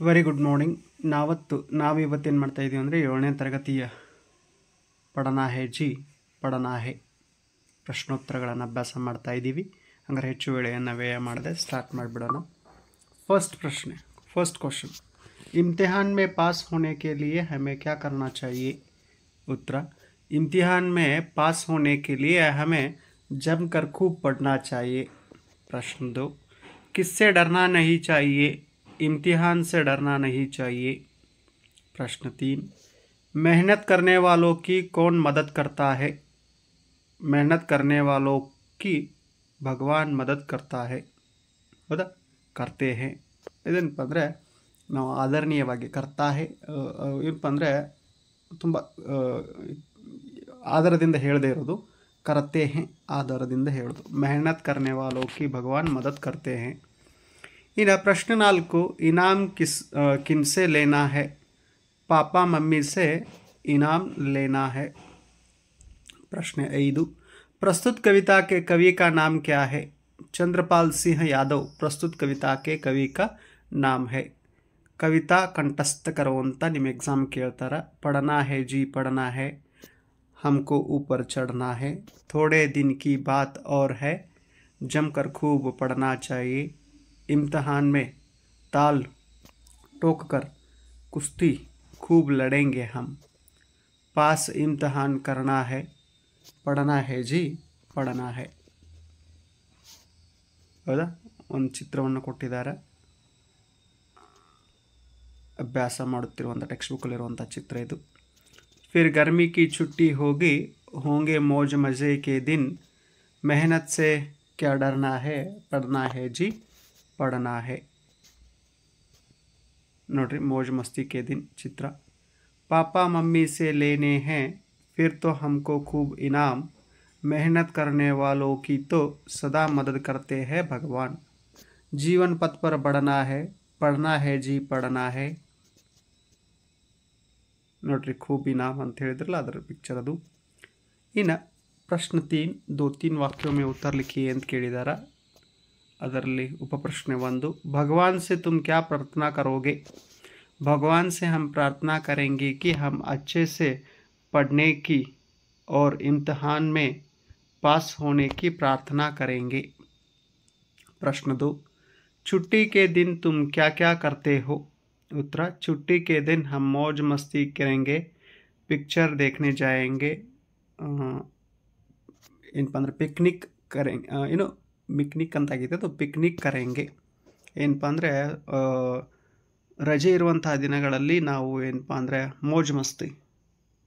Very good morning. ನಾವಿವತ್ತೇನು ಮಾಡ್ತಾ ಇದ್ದೀವಿ ಅಂದರೆ 7ನೇ ತರಗತಿಯ ಪಡನಾ ಹೇ ಜಿ ಪಡನಾ ಹೇ ಪ್ರಶ್ನೋತ್ತರಗಳನ್ನು ಅಭ್ಯಾಸ ಮಾಡ್ತಾ ಇದ್ದೀವಿ. ಹಂಗಾರೆ ಹೆಚ್ಚು ವೇಳೆಯನ್ನು ವ್ಯಯ ಮಾಡದೆ ಸ್ಟಾರ್ಟ್ ಮಾಡಿಬಿಡೋಣ. फर्स्ट क्वेश्चन, इम्तिहान में पास होने के लिए हमें क्या करना चाहिए? उत्तर, इम्तिहान में पास होने के लिए हमें जमकर खूब पढ़ना चाहिए. प्रश्न 2, किससे डरना नहीं चाहिए? इम्तिहान से डरना नहीं चाहिए. प्रश्न 3, मेहनत करने वालों की कौन मदद करता है? मेहनत करने वालों की भगवान मदद करता है. ಹೌದಾ, ಕರ್ತೆ ಹೇ ಇದೇನಪ್ಪ ಅಂದರೆ ನಾವು ಆದರಣೀಯವಾಗಿ ಕರ್ತಾ ಹೇ ಏನಪ್ಪ ಅಂದರೆ ತುಂಬ ಆಧಾರದಿಂದ ಹೇಳದೇ ಇರೋದು. करते हैं ಆಧಾರದಿಂದ ಹೇಳೋದು. मेहनत करने वालों की भगवान मदद करते हैं. इन्हें प्रश्न 4, इनाम किनसे लेना है? पापा मम्मी से इनाम लेना है. प्रश्न 5, प्रस्तुत कविता के कवि का नाम क्या है? चंद्रपाल सिंह यादव प्रस्तुत कविता के कवि का नाम है. कविता कंठस्थ करो ಅಂತ ನಿಮ್ಮ एग्जाम ಕೇಳ್ತಾರೆ. पढ़ना है जी पढ़ना है, हमको ऊपर चढ़ना है, थोड़े दिन की बात और है, जमकर खूब पढ़ना चाहिए, इम्तिहान में ताल ठोक कर कुश्ती खूब लड़ेंगे हम, पास इम्तिहान करना है, पढ़ना है जी पढ़ना है. ಹೌದಾ, ಒಂದು ಚಿತ್ರವನ್ನು ಕೊಟ್ಟಿದ್ದಾರೆ. ಅಭ್ಯಾಸ ಮಾಡುತ್ತಿರುವಂಥ ಟೆಕ್ಸ್ಟ್ ಬುಕ್ಕಲ್ಲಿರುವಂಥ ಚಿತ್ರ ಇದು. फिर गर्मी की छुट्टी होगी, होंगे मौज मज़े के दिन, मेहनत से क्या डरना है, पढ़ना है जी पढ़ना है. नोड्री मौज मस्ती के दिन चित्र. पापा मम्मी से लेने हैं फिर तो हमको खूब इनाम, मेहनत करने वालों की तो सदा मदद करते हैं भगवान, जीवन पथ पर बढ़ना है, पढ़ना है जी पढ़ना है. ನೋಡ್ರಿ खूब इनाम ಅಂತ ಹೇಳಿದ್ರಲ್ಲ ಅದರ ಪಿಕ್ಚರ್ ಅದು. ಇನ್ನು ಪ್ರಶ್ನೆ 3, 2-3 वाक्यों में उत्तर लिखिए ಅಂತ ಕೇಳಿದಾರ. ಅದರಲ್ಲಿ उपप्रश्न 1, भगवान से तुम क्या प्रार्थना करोगे? भगवान से हम प्रार्थना करेंगे कि हम अच्छे से पढ़ने की और इम्तिहान में पास होने की प्रार्थना करेंगे. प्रश्न 2, छुट्टी के दिन तुम क्या क्या करते हो? उत्तर, छुट्टी के दिन हम मौज मस्ती करेंगे, पिक्चर देखने जाएंगे, ಏನಪ್ಪ ಅಂದರೆ ಪಿಕ್ನಿಕ್ ಏನು ಪಿಕ್ನಿಕ್ ಅಂತಾಗಿದೆ ಅದು ಪಿಕ್ನಿಕ್ ಕರೆಂಗೆ. ಏನಪ್ಪ ಅಂದರೆ ರಜೆ ಇರುವಂಥ ದಿನಗಳಲ್ಲಿ ನಾವು ಏನಪ್ಪ ಅಂದರೆ ಮೋಜ್ ಮಸ್ತಿ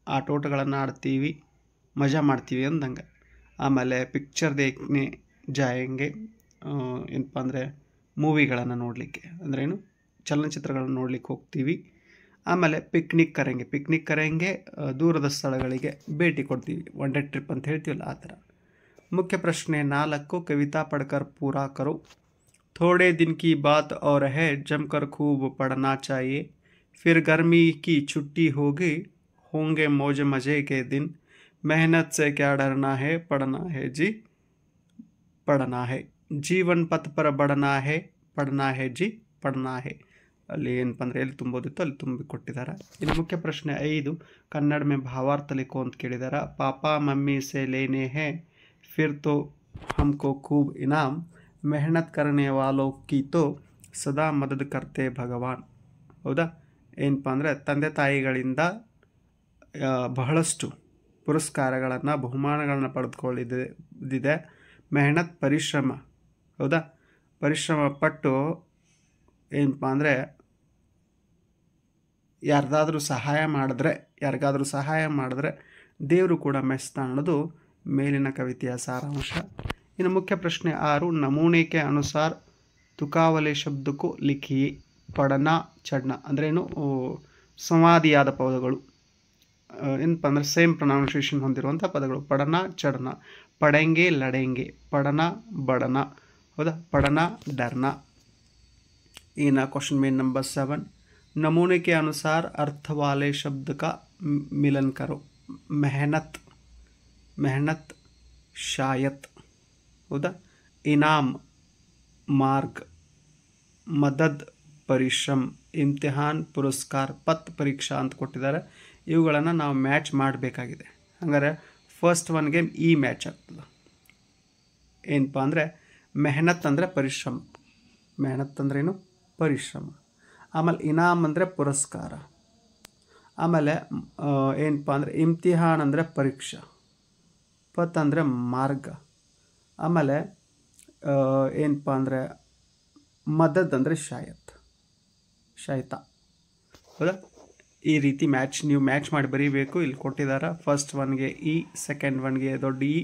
ಆಟೋಟಗಳನ್ನು ಆಡ್ತೀವಿ, ಮಜಾ ಮಾಡ್ತೀವಿ ಅಂದಂಗೆ. ಆಮೇಲೆ ಪಿಕ್ಚರ್ ದೇಖ್ನೆ ಜಾಯಂಗೆ, ಏನಪ್ಪ ಅಂದರೆ ಮೂವಿಗಳನ್ನು ನೋಡಲಿಕ್ಕೆ ಅಂದ್ರೇನು ಚಲನಚಿತ್ರಗಳನ್ನು ನೋಡ್ಲಿಕ್ಕೆ ಹೋಗ್ತೀವಿ. ಆಮೇಲೆ ಪಿಕ್ನಿಕ್ ಕರೆಂಗೆ ದೂರದ ಸ್ಥಳಗಳಿಗೆ ಭೇಟಿ ಕೊಡ್ತೀವಿ, ಒನ್ ಡೇ ಟ್ರಿಪ್ ಅಂತ ಹೇಳ್ತೀವಲ್ಲ ಆ ಥರ. मुख्य प्रश्न 4, कविता पढ़कर पूरा करो. थोड़े दिन की बात और है, जमकर खूब पढ़ना चाहिए, फिर गर्मी की छुट्टी होगी, होंगे मौज मज़े के दिन, मेहनत से क्या डरना है, पढ़ना है जी पढ़ना है, जीवन पथ पर बढ़ना है, पढ़ना है जी पढ़ना है. ಅಲ್ಲಿ ಏನಪ್ಪ ಅಂದರೆ ಎಲ್ಲಿ ತುಂಬೋದಿತ್ತು ಅಲ್ಲಿ ತುಂಬಿ ಕೊಟ್ಟಿದ್ದಾರೆ. ಇನ್ನು ಮುಖ್ಯ ಪ್ರಶ್ನೆ 5, ಕನ್ನಡ में ಭಾವಾರ್ಥ ಲಿಖೋ ಅಂತ ಕೇಳಿದ್ದಾರೆ. ಪಾಪಾ ಮಮ್ಮಿ ಸೆ ಲೇನೆ ಹೇ फिर तो हमको खूब इनाम, मेहनत करने वालों की तो सदा मदद करते ಭಗವಾನ್. ಹೌದಾ, ಏನಪ್ಪ ಅಂದರೆ ತಂದೆ ತಾಯಿಗಳಿಂದ ಬಹಳಷ್ಟು ಪುರಸ್ಕಾರಗಳನ್ನು ಬಹುಮಾನಗಳನ್ನು ಪಡೆದುಕೊಳ್ಳಿದೆ. ಮೆಹನತ್ ಪರಿಶ್ರಮ, ಹೌದಾ, ಪರಿಶ್ರಮ ಪಟ್ಟು ಏನಪ್ಪ ಅಂದರೆ ಯಾರಿಗಾದರೂ ಸಹಾಯ ಮಾಡಿದ್ರೆ ದೇವರು ಕೂಡ ಮೆಚ್ತಾನೆ ಅನ್ನೋದು ಮೇಲಿನ ಕವಿತೆಯ ಸಾರಾಂಶ. ಇನ್ನು ಮುಖ್ಯ ಪ್ರಶ್ನೆ 6, ನಮೂನೆ ಕೆ ಅನುಸಾರ ತುಕಾವಲೆ ಶಬ್ದಕ್ಕೂ ಲಿಖಿಯೇ. ಪಡನಾ ಚಡ್ನ ಅಂದ್ರೇನು ಸಂವಾದಿಯಾದ ಪದಗಳು, ಏನಪ್ಪ ಅಂದರೆ ಸೇಮ್ ಪ್ರೊನೌನ್ಸಿಯೇಷನ್ ಹೊಂದಿರುವಂಥ ಪದಗಳು. ಪಡನಾ ಚಡ್ನ, ಪಡೆಂಗೆ ಲಡೆಂಗೆ, ಪಡನಾ ಬಡನ, ಹೌದಾ, ಪಡನಾ ಡರ್ನ. ಇನ್ನು क्वेश्चन में नंबर 7, नमूने के अनुसार अर्थ वाले शब्द का मिलन करो. मेहनत शायद, ಹೌದಾ, इनाम मार्ग, मदद ಪರಿಶ್ರಮ್, ಇಮ್ತಿಹಾನ್, ಪುರಸ್ಕಾರ, ಪತ್, ಪರೀಕ್ಷಾ ಅಂತ ಕೊಟ್ಟಿದ್ದಾರೆ. ಇವುಗಳನ್ನು ನಾವು ಮ್ಯಾಚ್ ಮಾಡಬೇಕಾಗಿದೆ. ಹಂಗಾರೆ ಫಸ್ಟ್ ಒನ್ಗೆ ಈ ಮ್ಯಾಚ್ ಆಗ್ತದೆ. ಏನಪ್ಪ ಅಂದರೆ ಮೆಹನತ್ ಅಂದರೆ ಪರಿಶ್ರಮ, ಮೆಹನತ್ ಅಂದ್ರೇನು ಪರಿಶ್ರಮ. ಆಮೇಲೆ ಇನಾಮ್ ಅಂದರೆ ಪುರಸ್ಕಾರ. ಆಮೇಲೆ ಏನಪ್ಪ ಅಂದರೆ ಇಮ್ತಿಹಾನ್ ಅಂದರೆ ಪರೀಕ್ಷಾ, ಪತ್ ಅಂದರೆ ಮಾರ್ಗ. ಆಮೇಲೆ ಏನಪ್ಪ ಅಂದರೆ ಮದದ್ ಅಂದರೆ ಶಾಯ್ತ. ಹೌದಾ? ಈ ರೀತಿ ನೀವು ಮ್ಯಾಚ್ ಮಾಡಿ ಬರೀಬೇಕು. ಇಲ್ಲಿ ಕೊಟ್ಟಿದ್ದಾರೆ. ಫಸ್ಟ್ ಒನ್ಗೆ ಇ, ಸೆಕೆಂಡ್ ಒನ್ಗೆ ದೊಡ್ಡ ಇ,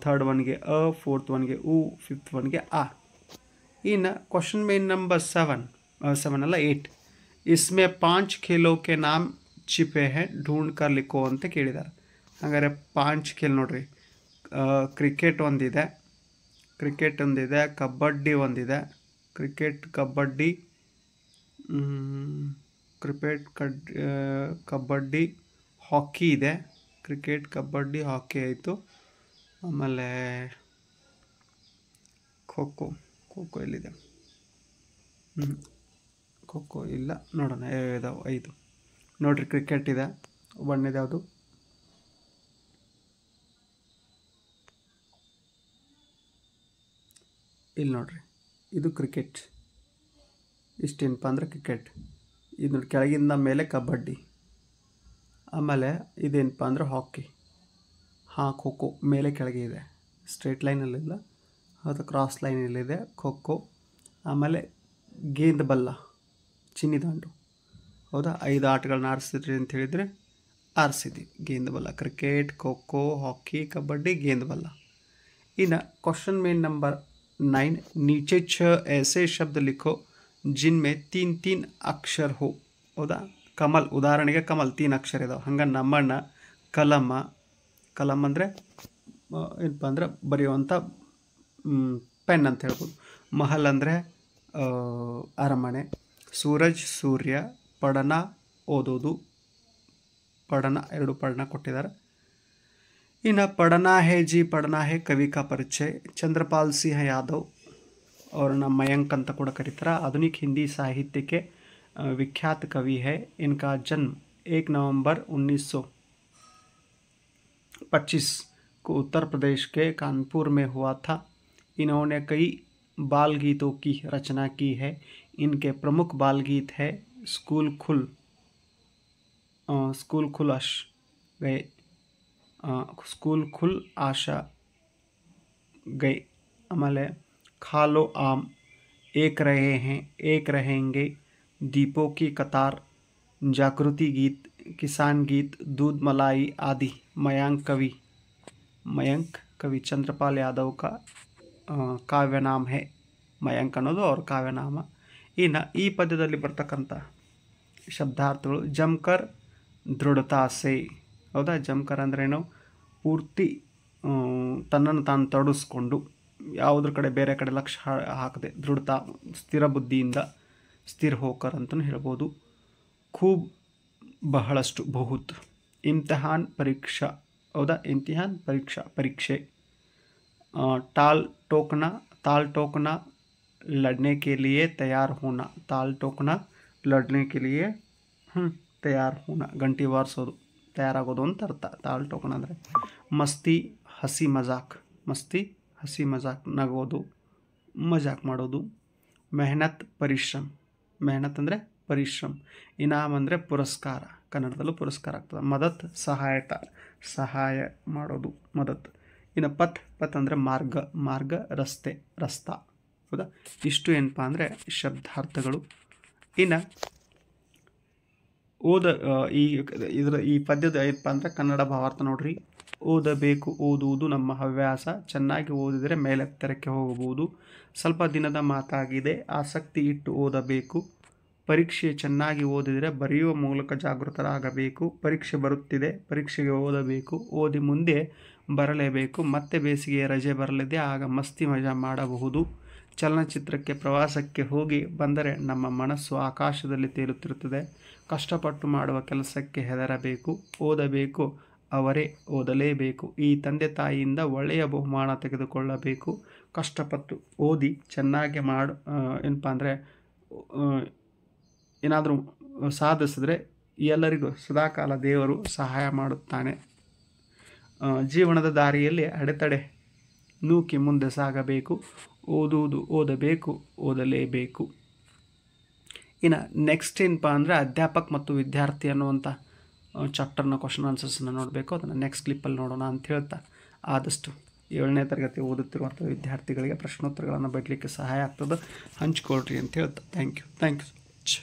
ಥರ್ಡ್ ಒನ್ಗೆ ಅ, ಫೋರ್ತ್ ಒನ್ಗೆ ಉ, ಫಿಫ್ತ್ ಒನ್ಗೆ ಆ. ಇನ್ನು ಕ್ವಶನ್ ಮೇನ್ ನಂಬರ್ 7 ಅಲ್ಲ 8. ಇಸ್ಮೆ 5 ಖೇಲೋ ಕೆ ನಾಮ್ ಚಿಪೆ ಹೇ ಢೂಂಢ್ ಕರ್ ಲಿಖೋ ಅಂತ ಕೇಳಿದ್ದಾರೆ. ಹಾಗಾದರೆ 5 ಖೇಲ್ ನೋಡ್ರಿ. ಕ್ರಿಕೆಟ್ ಒಂದಿದೆ, ಕಬಡ್ಡಿ ಒಂದಿದೆ, ಕಬಡ್ಡಿ, ಹಾಕಿ ಇದೆ. ಕ್ರಿಕೆಟ್, ಕಬಡ್ಡಿ, ಹಾಕಿ ಆಯಿತು. ಆಮೇಲೆ ಖೋ ಎಲ್ಲಿದೆ? ಖೋ ಇಲ್ಲ, ನೋಡೋಣ ಇದಾವೆ 5 ನೋಡ್ರಿ. ಕ್ರಿಕೆಟ್ ಇದೆ, ಒಂದೇದು ಯಾವುದು? ಇಲ್ಲಿ ನೋಡ್ರಿ, ಇದು ಕ್ರಿಕೆಟ್. ಇಷ್ಟೇನಪ್ಪ ಅಂದರೆ ಕ್ರಿಕೆಟ್. ಇದು ನೋಡಿ, ಕೆಳಗಿಂದ ಮೇಲೆ ಕಬಡ್ಡಿ. ಆಮೇಲೆ ಇದೇನಪ್ಪ ಅಂದರೆ ಹಾಕಿ. ಖೋ ಮೇಲೆ ಕೆಳಗೆ ಇದೆ, ಸ್ಟ್ರೇಟ್ ಲೈನಲ್ಲಿಲ್ಲ, ಅದು ಕ್ರಾಸ್ ಲೈನಲ್ಲಿದೆ ಖೋ. ಆಮೇಲೆ ಗೇಂದ್ ಬಲ್ಲ, ಚಿನ್ನಿದಾಂಡು. ಹೌದಾ? 5 ಆಟಗಳನ್ನ ಆರಿಸಿದ್ರಿ ಅಂತ ಹೇಳಿದರೆ ಆರಿಸಿದ್ವಿ. ಗೇಂದ್ ಬಲ್ಲ, ಕ್ರಿಕೆಟ್, ಖೋ, ಹಾಕಿ, ಕಬಡ್ಡಿ, ಗೇಂದ್ ಬಲ್ಲ. ಇನ್ನು ಕ್ವಶನ್ ಮೇನ್ ನಂಬರ್ 9. नीचे 6 ऐसे शब्द लिखो जिनमें 3 ಅಕ್ಷರ ಹೋ. ಹೌದಾ? ಕಮಲ್, ಉದಾಹರಣೆಗೆ ಕಮಲ್ 3 ಅಕ್ಷರ ಇದಾವೆ. ಹಂಗೆ ನಮ್ಮಣ್ಣ ಕಲಮ್ ಅಂದರೆ ಏನಪ್ಪ ಅಂದರೆ ಬರೆಯುವಂಥ ಪೆನ್ ಅಂತ ಹೇಳ್ಬೋದು. ಮಹಲ್ ಅಂದರೆ ಅರಮನೆ. ಸೂರಜ್ ಸೂರ್ಯ. ಪಡನ ಓದೋದು. ಪಡನ 2 ಪಡನ ಕೊಟ್ಟಿದ್ದಾರೆ. ಇನ್ನು पढ़ना है जी पढ़ना है कवि का परिचय. चंद्रपाल सिंह यादव ಅವ್ರನ್ನ मयंक ಅಂತ ಕೂಡ ಕರೀತಾರೆ. आधुनिक हिंदी साहित्य के विख्यात कवि है. इनका जन्म 1 नवंबर 1925 को उत्तर प्रदेश के कानपुर में हुआ था. इन्होंने कई बाल गीतों की रचना की है. इनके प्रमुख बाल गीत है स्कूल खुल आशा गए. आमेले खा लो आम, एक रहे हैं एक रहेंगे, दीपों की कतार, जागृति गीत, किसान गीत, दूध मलाई आदि. मयंक कवि चंद्रपाल यादव का काव्य नाम है. मयंक ಅನ್ನೋದು ಅವ್ರ ಕಾವ್ಯನಾಮ. ಇನ್ನು ಈ ಪದ್ಯದಲ್ಲಿ ಬರ್ತಕ್ಕಂಥ ಶಬ್ದಾರ್ಥಗಳು ಜಮ್ಕರ್, ದೃಢತಾಸೆ. ಹೌದಾ? ಜಮ್ಕರ್ ಅಂದ್ರೇನು? ಪೂರ್ತಿ ತನ್ನನ್ನು ತಾನು ತೊಡಗಿಸ್ಕೊಂಡು ಯಾವುದ್ರ ಕಡೆ ಬೇರೆ ಕಡೆ ಲಕ್ಷ್ಯ ಹಾಕದೆ ದೃಢತಾ, ಸ್ಥಿರ ಬುದ್ಧಿಯಿಂದ, ಸ್ಥಿರ ಹೋಕರ್ ಅಂತಲೂ ಹೇಳ್ಬೋದು. ಖೂಬ್, ಬಹಳಷ್ಟು, ಬಹುತ್. ಇಮ್ತಿಹಾನ್ ಪರೀಕ್ಷಾ. ಹೌದಾ? ಇಮ್ತಿಹಾನ್ ಪರೀಕ್ಷೆ. टाल टोकना लड़ने के लिए तैयार होना. ताल टोकना लड़ने के लिए तैयार होना. ಗಂಟಿ ಬಾರಿಸೋದು, ತಯಾರಾಗೋದು ಅಂತ ಅರ್ಥ. ತಾಲ್ ಟೋಕನ ಅಂದರೆ ಮಸ್ತಿ, ಹಸಿ ಮಜಾಕ್, ನಗೋದು, ಮಜಾಕ್ ಮಾಡೋದು. ಮೆಹನತ್, ಮೆಹನತ್ ಅಂದರೆ ಪರಿಶ್ರಮ. ಇನಾಮ್ ಅಂದರೆ ಪುರಸ್ಕಾರ, ಕನ್ನಡದಲ್ಲೂ ಪುರಸ್ಕಾರ ಆಗ್ತದೆ. ಮದತ್, ಸಹಾಯ ಮಾಡೋದು, ಮದತ್. ಇನ್ನು ಪತ್ ಅಂದರೆ ಮಾರ್ಗ, ರಸ್ತಾ. ಹೌದಾ? ಇಷ್ಟು ಏನಪ್ಪ ಅಂದರೆ ಶಬ್ದಾರ್ಥಗಳು. ಇನ್ನು ಈ ಪದ್ಯದ ಏನಪ್ಪ ಅಂದರೆ ಕನ್ನಡ ಭಾವಾರ್ಥ ನೋಡ್ರಿ. ಓದಬೇಕು, ಓದುವುದು ನಮ್ಮ ಹವ್ಯಾಸ. ಚೆನ್ನಾಗಿ ಓದಿದರೆ ಮೇಲೆತ್ತರಕ್ಕೆ ಹೋಗಬಹುದು. ಸ್ವಲ್ಪ ದಿನದ ಮಾತಾಗಿದೆ, ಆಸಕ್ತಿ ಇಟ್ಟು ಓದಬೇಕು. ಪರೀಕ್ಷೆ ಚೆನ್ನಾಗಿ ಓದಿದರೆ ಬರೆಯುವ ಮೂಲಕ ಜಾಗೃತರಾಗಬೇಕು. ಪರೀಕ್ಷೆ ಬರುತ್ತಿದೆ, ಪರೀಕ್ಷೆಗೆ ಓದಬೇಕು. ಓದಿ ಮುಂದೆ ಬರಲೇಬೇಕು. ಮತ್ತೆ ಬೇಸಿಗೆ ರಜೆ ಬರಲಿದೆ, ಆಗ ಮಸ್ತಿ ಮಜಾ ಮಾಡಬಹುದು. ಚಲನಚಿತ್ರಕ್ಕೆ, ಪ್ರವಾಸಕ್ಕೆ ಹೋಗಿ ಬಂದರೆ ನಮ್ಮ ಮನಸ್ಸು ಆಕಾಶದಲ್ಲಿ ತೇಲುತ್ತಿರುತ್ತದೆ. ಕಷ್ಟಪಟ್ಟು ಮಾಡುವ ಕೆಲಸಕ್ಕೆ ಹೆದರಬೇಕು. ಓದಬೇಕು, ಅವರೇ ಓದಲೇಬೇಕು. ಈ ತಂದೆ ತಾಯಿಯಿಂದ ಒಳ್ಳೆಯ ಬಹುಮಾನ ತೆಗೆದುಕೊಳ್ಳಬೇಕು. ಕಷ್ಟಪಟ್ಟು ಓದಿ ಚೆನ್ನಾಗಿ ಏನಪ್ಪ ಅಂದರೆ ಏನಾದರೂ ಸಾಧಿಸಿದ್ರೆ ಎಲ್ಲರಿಗೂ ಸದಾಕಾಲ ದೇವರು ಸಹಾಯ ಮಾಡುತ್ತಾನೆ. ಜೀವನದ ದಾರಿಯಲ್ಲಿ ಅಡೆತಡೆ ನೂಕಿ ಮುಂದೆ ಸಾಗಬೇಕು. ಓದಬೇಕು, ಓದಲೇಬೇಕು. ಇನ್ನು ನೆಕ್ಸ್ಟ್ ಏನಪ್ಪ ಅಂದರೆ ಅಧ್ಯಾಪಕ ಮತ್ತು ವಿದ್ಯಾರ್ಥಿ ಅನ್ನುವಂಥ ಚಾಪ್ಟರ್ನ ಕ್ವಶನ್ ಆನ್ಸರ್ಸನ್ನು ನೋಡಬೇಕು. ಅದನ್ನು ನೆಕ್ಸ್ಟ್ ಕ್ಲಿಪ್ಪಲ್ಲಿ ನೋಡೋಣ ಅಂತ ಹೇಳ್ತಾ, ಆದಷ್ಟು 7ನೇ ತರಗತಿ ಓದುತ್ತಿರುವಂಥ ವಿದ್ಯಾರ್ಥಿಗಳಿಗೆ ಪ್ರಶ್ನೋತ್ತರಗಳನ್ನು ಬರಲಿಕ್ಕೆ ಸಹಾಯ ಆಗ್ತದೆ. ಹಂಚ್ಕೊಳ್ರಿ ಅಂತ ಹೇಳ್ತಾ ಥ್ಯಾಂಕ್ ಯು ಸೊ ಮಚ್.